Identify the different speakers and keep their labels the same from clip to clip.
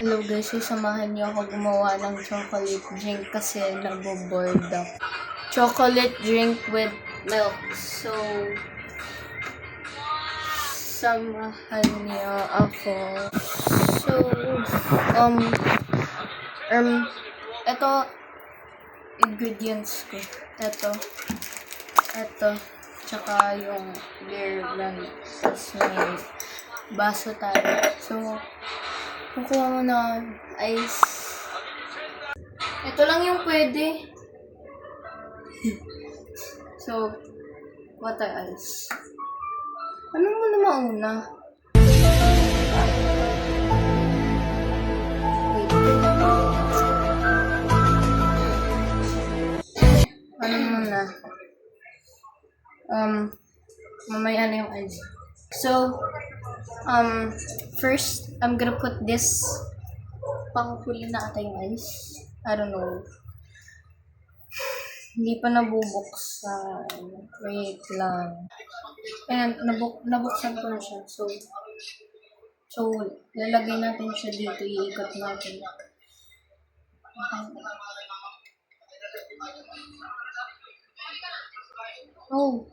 Speaker 1: Hello guys, samahan niyo ako gumawa ng chocolate drink kasi nabobored ako. Chocolate drink with milk. So, samahan niyo ako. So, ito, ingredients ko. Ito, tsaka yung beer brand. Tapos may baso tayo. So, kukuha mo na ice. Ito lang yung pwede. So, water ice. Ano mo na mauna? Ano muna? Mamaya na yung ice. So, first, I'm gonna put this panghuli na ata yung ice. I don't know. Hindi pa nabubuksan. Wait lang. Ayan, nabuksan ko na siya. So, lalagay natin siya dito. Iikot natin. Oh,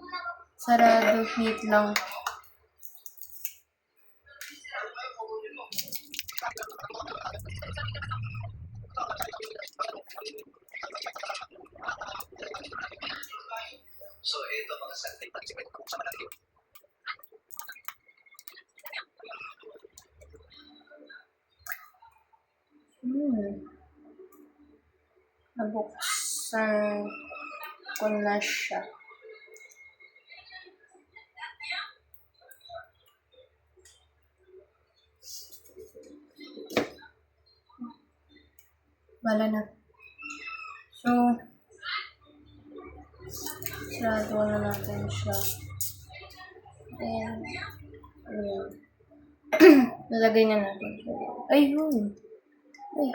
Speaker 1: sarado. Wait lang.
Speaker 2: So, ito mga sandali pag-isipin kung sa malaki.
Speaker 1: Nabuksan ko na siya. Wala na. So, sarado na natin siya. And, lalagay na natin siya. Ayun! Ay!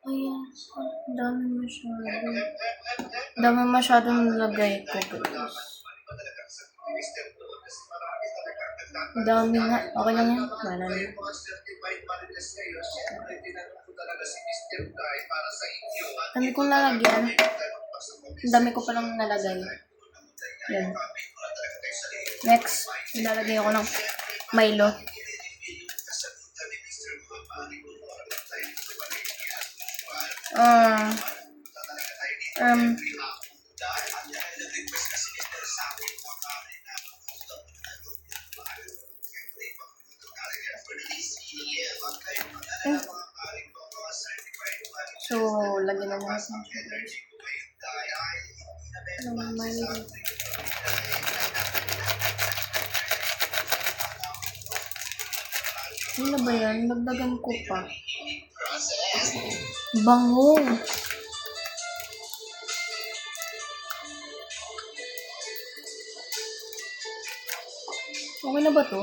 Speaker 1: Ayan. Dami masyadong nilagay ko, guys. Dami nga. Okay lang yan. Wala na. Dami kong nalagyan. Dami ko palang nalagay. Yan. Next, ilalagay ako ng Milo. So, lagyan na natin siya. Ano ba yan? Nagdagan ko pa. Bango! Okay na ba to?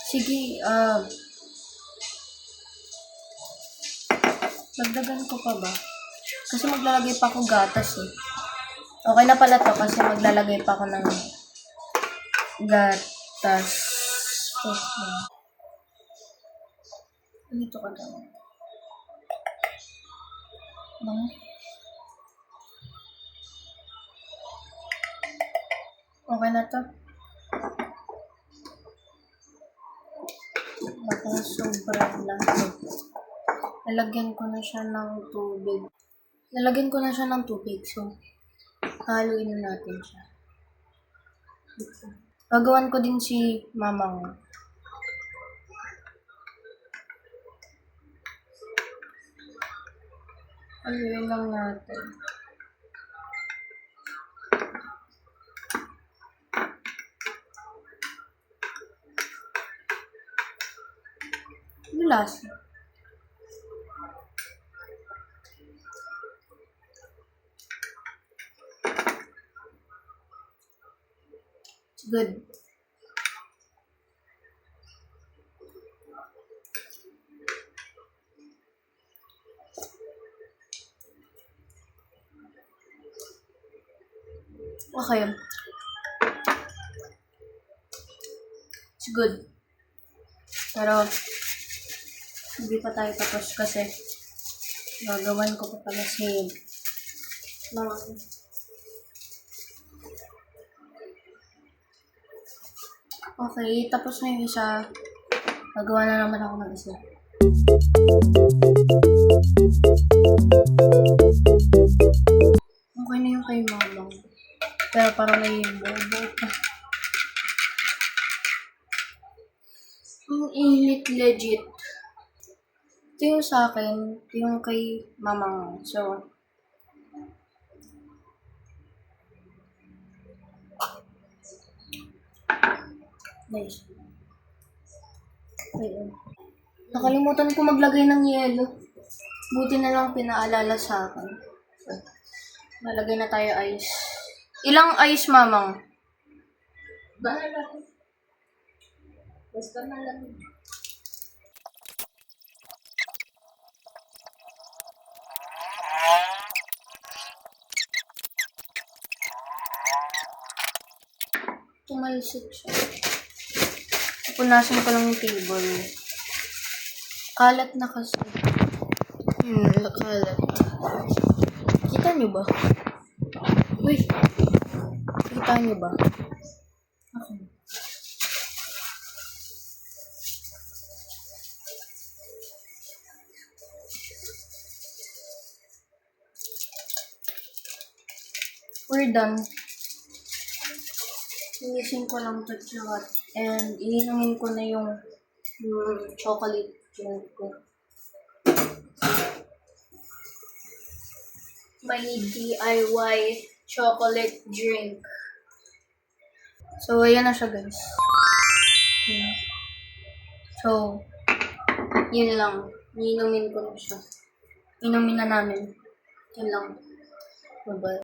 Speaker 1: Sige, dagdagan ko pa ba? Kasi maglalagay pa ako gatas eh. Okay na pala to kasi maglalagay pa ako ng gatas. Dito ka daw. Okay na to. Baka sobrang lang. Lalagyan ko na siya ng tubig. So, haluin na natin siya. Gagawan ko din si mamang. Haluin lang natin. Ano lasa? Good. Okay. It's good. Pero, hindi pa tayo tapos kasi gagawan ko pa pala si Mama. Okay, tapos na yung isa. Gagawa na naman ako ng isa. Okay na yung kay Mama. Pero parang may bobo pa. Ang init legit. Ito yung sa akin. Ito yung kay Mama. So, nice. Ayun. Nakalimutan ko maglagay ng yelo. Buti na lang pinaalala sa akin. So, nalagay na tayo ice. Ilang ice, Mamang? Basta na lang. Tumalsik siya. Punasan ko lang yung table. Kalat na kasi. Kalat. Kita nyo ba? Uy! Kita nyo ba? Okay. We're done. Finisin ko lang to lahat. And ininumin ko na yung chocolate drink ko. My DIY chocolate drink. So, ayan na siya, guys. So, yun lang. Ininumin ko na siya. Inumin na namin. Yun lang. Bye-bye.